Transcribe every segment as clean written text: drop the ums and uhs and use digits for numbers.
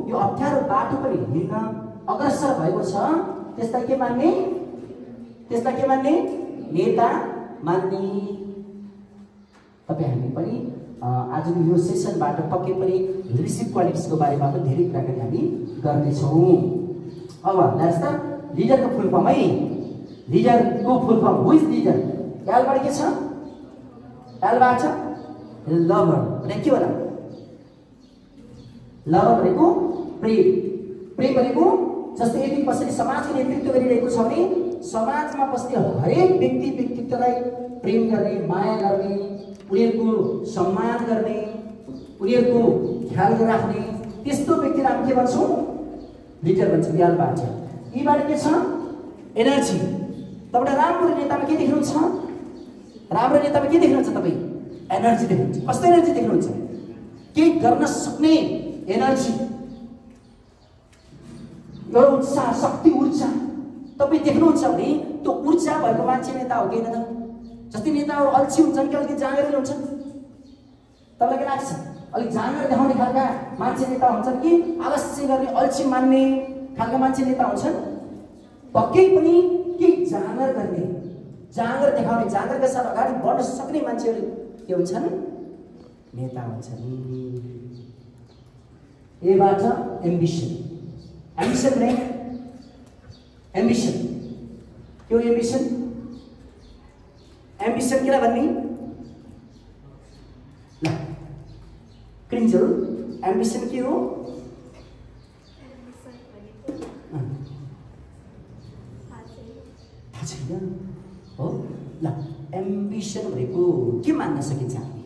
यो अप्ठ्यारो बाटो पनि हिँड्न अग्रसर भएको छ, त्यसलाई के मान्ने? त्यसलाई के मान्ने? नेता मान्ने। तपाईँ हामी पनि आजको यो सेसनबाट पक्कै पनि लिडरसिप क्वालिटिजको बारेमा पनि धेरै कुराकानी हामी गर्नेछौँ। अब लास्ट लिडरको फुल फर्म है। लिडरको full form who is leader? एलबाट के छ? एलबाट लभर भने के होला? लभर भनेको प्रेम। प्रेम भनेको जस्तै यदि कसैले समाजको नेतृत्व गरिरहेको छ भने समाजमा बस्ने हरेक व्यक्तित्वलाई प्रेम गर्ने, माया गर्ने, उनीहरूको सम्मान गर्ने, उनीहरूको ख्याल राख्ने त्यस्तो व्यक्तिलाई हामी के भन्छौँ? लिडर भन्छौँ। एलबाट यीबाट के छ? एनर्जी। तपाईँ राम्रो नेतामा के देख्नुहुन्छ? राम्रो नेतामा के देख्नुहुन्छ तपाईँ? एनर्जी देख्नुहुन्छ। कस्तो एनर्जी देख्नुहुन्छ? केही गर्न सक्ने एनर्जी, एउटा उत्साह, शक्ति, ऊर्जा तपाईँ देख्नुहुन्छ भने त्यो ऊर्जा भएको मान्छे नेता हो कि होइन त? जस्तै नेताहरू अल्छी हुन्छन् कि अलिकति जाँगरै हुन्छन्? तपाईँलाई के लाग्छ? अलिक जाँगर देखाउने खालका मान्छे नेता हुन्छन् कि आलस्य गर्ने, अल्छी मान्ने खालका मान्छे नेता हुन्छन्? पक्कै पनि केही जाँगर गर्ने, जाँगर देखाउने, जाँगरका साथ अगाडि बढ्न सक्ने मान्छेहरू के हुन्छन्? नेता हुन्छन्। एबाट एम्बिसन। एम्बिसन भने एम्बिसन के हो? एम्बिसन एम्बिसन केलाई भन्ने? ल क्रिन्जल एम्बिसन के हो? थाहा छैन हो? ल एम्बिसन भनेको के मान्न सकिन्छ? हामी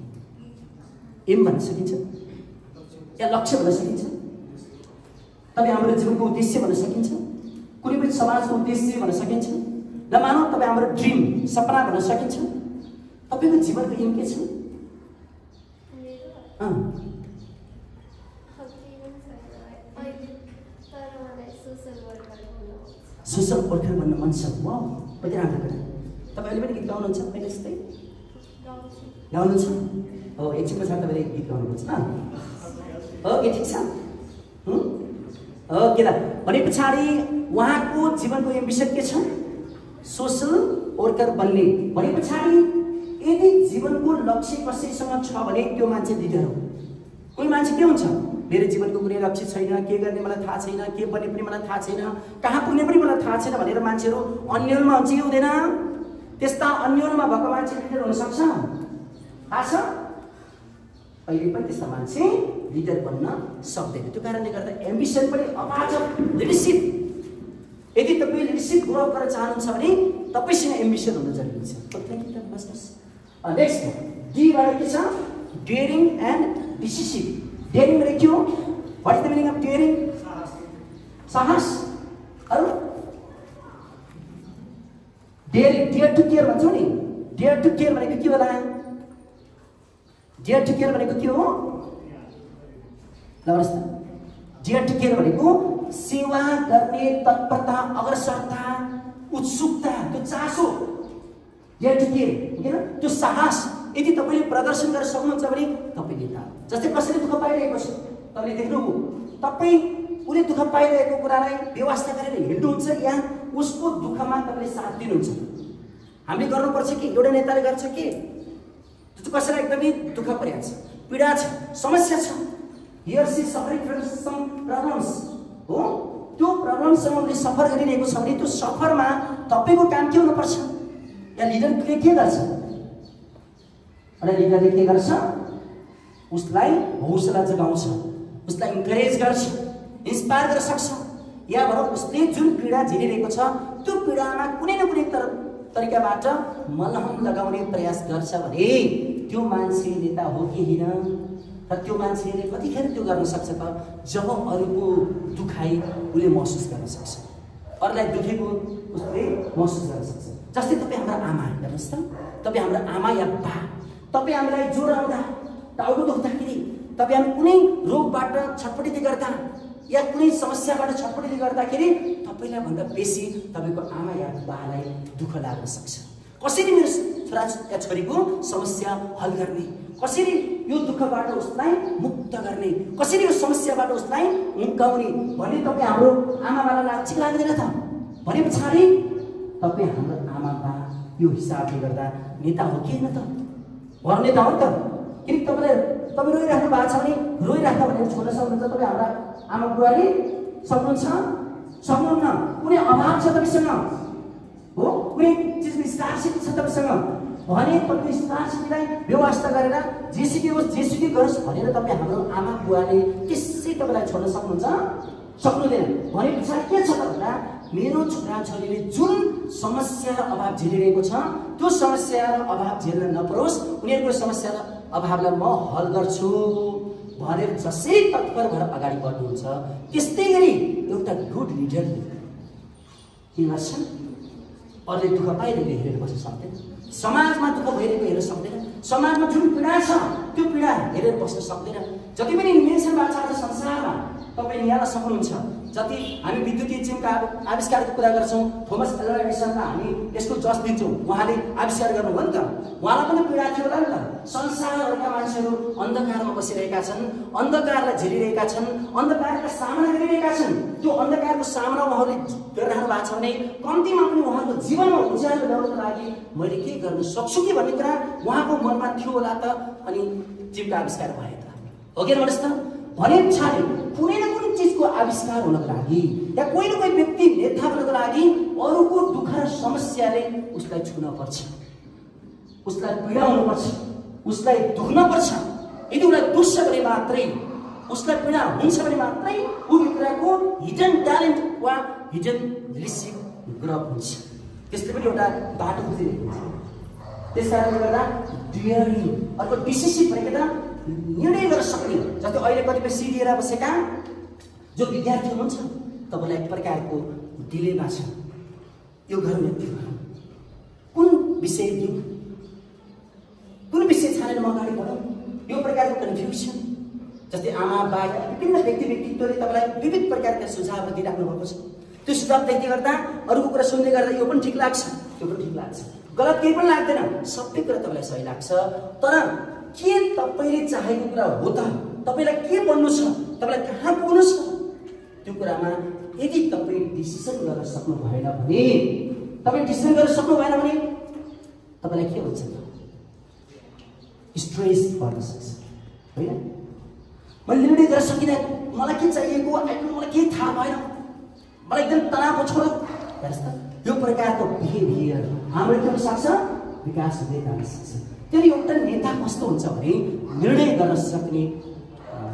एम भन्न सकिन्छ या लक्ष्य भन्न सकिन्छ? तपाईँ हाम्रो जीवनको उद्देश्य भन्न सकिन्छ? कुनै पनि समाजको उद्देश्य भन्न सकिन्छ? ल मानौ तपाईँ हाम्रो ड्रिम, सपना भन्न सकिन्छ? तपाईँको जीवनको एम के छ? सोसल वर्कर बन्न मन छ। वाउ, कति राम्रो कुरा। तपाईँ अहिले पनि गीत गाउनुहुन्छ? अहिले जस्तै गाउनुहुन्छ हो? एकछिन पछाडि तपाईँले गीत गाउनुपर्छ ल। ओके, ठिक छ। ओके ल, भने पछाडि उहाँको जीवनको एम्बिसन के छ? सोसल वर्कर बन्ने। भने पछाडि यदि जीवनको लक्ष्य कसैसँग छ भने त्यो मान्छे लिडर हो। कोही मान्छे के हुन्छ? मेरो जीवनको कुनै लक्ष्य छैन, के गर्ने मलाई थाहा छैन, के बन्ने पनि मलाई थाहा छैन, कहाँ पुग्ने पनि मलाई थाहा छैन भनेर मान्छेहरू अन्योलमा हुन्छ कि हुँदैन? त्यस्ता अन्योलमा भएको मान्छे लिडर हुन सक्छ? थाहा छ? अहिले पनि त्यस्ता मान्छे लिडर बन्न सक्दैन। त्यो कारणले गर्दा एम्बिसन पनि अभाव लिडरसिप। यदि तपाईँ लिडरसिप ग्रो गर्न चाहनुहुन्छ भने तपाईँसँग एम्बिसन हुन जरुरी छ। नेक्स्ट डीबाट के छ? Daring and डिसिसिभ। डेयरिङ भनेको के हो? What is the meaning of daring? साहस। अरू डेयर टु केयर भन्छौँ नि। डेयर टु केयर भनेको के होला? डेयर टु केयर भनेको के हो? नमस्ते। डेयर टु केयर भनेको सेवा गर्ने तत्परता, अग्रसरता, उत्सुकता, त्यो चासो। डेयर टु केयर हैन? त्यो साहस यदि तपाईँले प्रदर्शन गर्न सक्नुहुन्छ भने तपाईँ नेता हो। जस्तै कसैले दुःख पाइरहेको छ, तपाईँले देख्नुभयो, तपाईँ उसले दुःख पाइरहेको कुरालाई व्यवस्था गरेर हिँड्नुहुन्छ या उसको दुःखमा तपाईँले साथ दिनुहुन्छ? हामीले गर्नुपर्छ कि एउटा नेताले गर्छ कि कसैलाई एकदमै दुःख परिरहेको छ, पीडा छ, समस्या छ, here see suffering from some problems हो, त्यो प्रब्लमसँग उसले सफर गरिरहेको छ भने त्यो सफरमा तपाईँको काम के हुनुपर्छ? या लिडरले के गर्छ? अनि लिडरले के गर्छ? उसलाई हौसला जगाउँछ, उसलाई इन्करेज गर्छ, इन्स्पायर गर्न सक्छ। या भनौँ उसले जुन पीडा झेलिरहेको छ त्यो पीडामा कुनै न कुनै तरिकाबाट मलहम लगाउने प्रयास गर्छ भने त्यो मान्छे नेता हो कि होइन? र त्यो मान्छेले कतिखेर त्यो गर्न सक्छ त? जब अरूको दुखाइ उसले महसुस गर्न सक्छ, अरूलाई दुखेको उसले महसुस गर्न सक्छ। जस्तै तपाईँ हाम्रो आमा हेर्नुहोस् त, तपाईँ हाम्रो आमा या बा, तपाईँ हामीलाई ज्वरो आउँदा, टाउको दुख्दाखेरि, तपाईँ हामी कुनै रोगबाट छटपटिँदै गर्दा या कुनै समस्याबाट छटपटिँदै गर्दाखेरि तपाईँलाई भन्दा बेसी तपाईँको आमा या बालाई दुःख लाग्न सक्छ। कसरी मेरो छोरा या छोरीको समस्या हल गर्ने, कसरी यो दुःखबाट उसलाई मुक्त गर्ने, कसरी यो समस्याबाट उसलाई मुक्काउने भन्ने तपाईँ हाम्रो आमाबालाई लाक्षिक लाग्दैन त भने पछाडि तपाईँ हाम्रो आमा बा यो हिसाबले गर्दा नेता हो कि होइन त? घर नेता हो नि त। किन तपाईँ रोइराख्नु भएको छ भने रोइराख्दा भनेर छोड्न सक्नुहुन्छ? तपाईँ हाम्रा आमा बुवाले सक्नुहुन्छ? सक्नुहुन्न। कुनै अभाव छ तपाईँसँग हो, कुनै चिजको स्कार्सिटी छ तपाईँसँग भने तपाईँ स्कार्सिटीलाई व्यवस्था गरेर जेसुकै होस् जेसुकै गरोस् भनेर तपाईँ हाम्रो आमा बुवाले त्यसै तपाईँलाई छोड्न सक्नुहुन्छ? सक्नुहुँदैन। भने पछाडि के छ त भन्दा मेरो छोरा छोरीले जुन समस्या र अभाव झेलिरहेको छ त्यो समस्या र अभाव झेल्न नपरोस्, उनीहरूको समस्या र अभावलाई म हल गर्छु भनेर जसै तत्पर भएर अगाडि बढ्नुहुन्छ त्यस्तै गरी एउटा गुड लिडरले के गर्छन्? अरूले दुःख पाइरहेको हेरेर बस्न सक्दैन, समाजमा दुःख भइरहेको हेर्न सक्दैन, समाजमा जुन पीडा छ त्यो पीडा हेरेर बस्न सक्दैन। जति पनि इन्भेन्सन भएको छ आज संसारमा तपाईँ निहाल्न सक्नुहुन्छ। जति हामी विद्युतीय चिमका आविष्कारको कुरा गर्छौँ, थोमस एल्वा एडिसनलाई हामी यसको जस दिन्छौँ, उहाँले आविष्कार गर्नुभयो नि त। उहाँलाई पनि पीडा थियो होला नि त। संसारभरका मान्छेहरू अन्धकारमा बसिरहेका छन्, अन्धकारलाई झेलिरहेका छन्, अन्धकारका सामना गरिरहेका छन्। त्यो अन्धकारको सामना उहाँहरूले गरिरहनु भएको छ भने कम्तीमा पनि उहाँको जीवनमा उज्यालो ल्याउनको लागि मैले के गर्न सक्छु कि भन्ने कुरा उहाँको मनमा थियो होला त। अनि चिमका आविष्कार भयो त, हो कि भन्नुहोस् त? भने पछाडि कुनै न कुनै चिजको आविष्कार हुनको लागि या कोही न कोही व्यक्ति नेता हुनको लागि अरूको दुःख र समस्याले उसलाई छुन पर्छ, उसलाई पीडा हुनुपर्छ, उसलाई दुख्न पर्छ। यदि उसलाई दुख्छ भने मात्रै, उसलाई पीडा हुन्छ भने मात्रै ऊ भित्रको हिडन ट्यालेन्ट वा हिडन लिडरसिप ग्रो हुन्छ। त्यसले पनि एउटा बाटो खोजिरहेको हुन्छ। त्यस कारणले गर्दा डियरिङ अर्को डिसिसिभ भनेको त निर्णय गर्न सक्ने। जस्तै अहिले कतिपय सिडिएर बसेका जो विद्यार्थी हुनुहुन्छ तपाईँलाई एक प्रकारको डिलेमा छ, यो गरौँ यति गरौँ, कुन विषय दिउँ, कुन विषय छानेर म अगाडि बढौँ, यो प्रकारको कन्फ्युजन। जस्तै आमा बा विभिन्न व्यक्तित्वले तपाईँलाई विविध प्रकारका सुझाव दिइराख्नु भएको छ। त्यो सुझाव देख्दै गर्दा अरूको कुरा सुन्दै गर्दा यो पनि ठिक लाग्छ, त्यो पनि ठिक लाग्छ, गलत केही पनि लाग्दैन, सबै कुरा तपाईँलाई सही लाग्छ। तर के तपाईँले चाहेको कुरा हो त? तपाईँलाई के बन्नु छ, तपाईँलाई कहाँ पुग्नु छ, त्यो कुरामा यदि तपाईँ डिसिसन गर्न सक्नु भएन भने, तपाईँ डिसिसन गर्न सक्नु भएन भने तपाईँलाई के हुन्छ त? स्ट्रेस पर्न सक्छ, होइन? मैले निर्णय गर्न सकिनँ, मलाई के चाहिएको मलाई केही थाहा भएन, मलाई एकदम तनाव छोडो, यो प्रकारको बिहेभियर हाम्रो के हुन सक्छ? विकास हुँदै जान सक्छ। त्यसले एउटा नेता कस्तो हुन्छ भने निर्णय गर्न सक्ने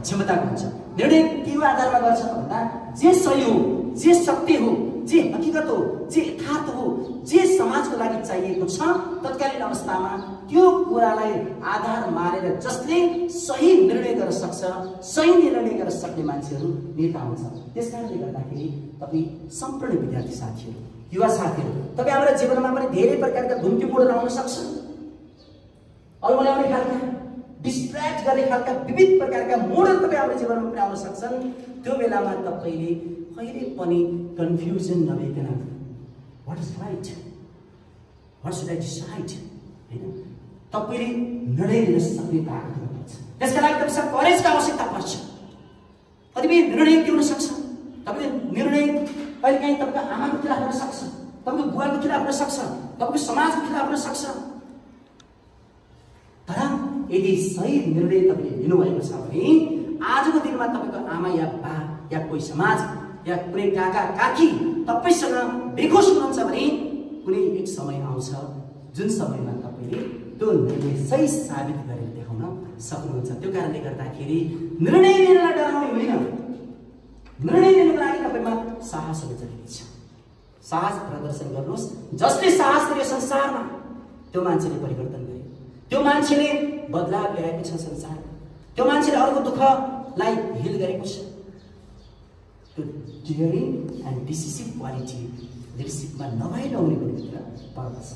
क्षमता हुन्छ। निर्णय के आधारमा गर्छ भन्दा जे सही हो, जे सत्य हो, जे हकीकत हो, जे यथार्थ हो, जे समाजको लागि चाहिएको छ तत्कालीन अवस्थामा त्यो कुरालाई आधार मानेर जसले सही निर्णय गर्न सक्छ, सही निर्णय गर्न सक्ने मान्छेहरू नेता हुन्छ। त्यसकारणले गर्दाखेरि तपाईँ सम्पूर्ण विद्यार्थी साथीहरू, युवा साथीहरू, तपाईँ हाम्रो जीवनमा पनि धेरै प्रकारका घुम्ती मोडहरू आउन सक्छन्, अल्मल्याउने खालका, डिस्ट्र्याक्ट गर्ने खालका विविध प्रकारका मोडहरू तपाईँ हाम्रो जीवनमा पनि आउन सक्छन्। त्यो बेलामा तपाईँले कहिले पनि कन्फ्युजन नभइकन what is right, what should I decide, हैन, तपाईँले निर्णय लिन सक्ने ताकत हुनुपर्छ। त्यसका लागि तपाईँसँग करेजको आवश्यकता पर्छ। कतिपय निर्णय के हुन सक्छ? तपाईँले निर्णय कहिलेकाहीँ तपाईँको आमाको खिलाफ हुन सक्छ, तपाईँको बुवाको खिलाफ हुन सक्छ, तपाईँको समाजको खिलाफ हुन सक्छ। तर यदि सही निर्णय तपाईँले लिनुभएको छ भने आजको दिनमा तपाईँको आमा या बा या कोही समाज या कुनै काका काकी तपाईँसँग बेखुस हुनुहुन्छ भने कुनै एक समय आउँछ जुन समयमा तपाईँले त्यो निर्णय सही साबित गरेर देखाउन सक्नुहुन्छ। त्यो कारणले गर्दाखेरि निर्णय लिनलाई डराउने होइन, निर्णय लिनुको लागि तपाईँमा साहस हुनु जरुरी छ। साहस प्रदर्शन गर्नुहोस्। जसले साहस गर्यो संसारमा त्यो मान्छेले परिवर्तन गर्यो, त्यो मान्छेले बदलाव ल्याएको छ संसारमा, त्यो मान्छेले अरूको दुःखलाई हिल गरेको छ। त्यो डियरिङ एन्ड डिसिसिभ क्वालिटी लिडरसिपमा नभएर आउने कुरो पर्दछ।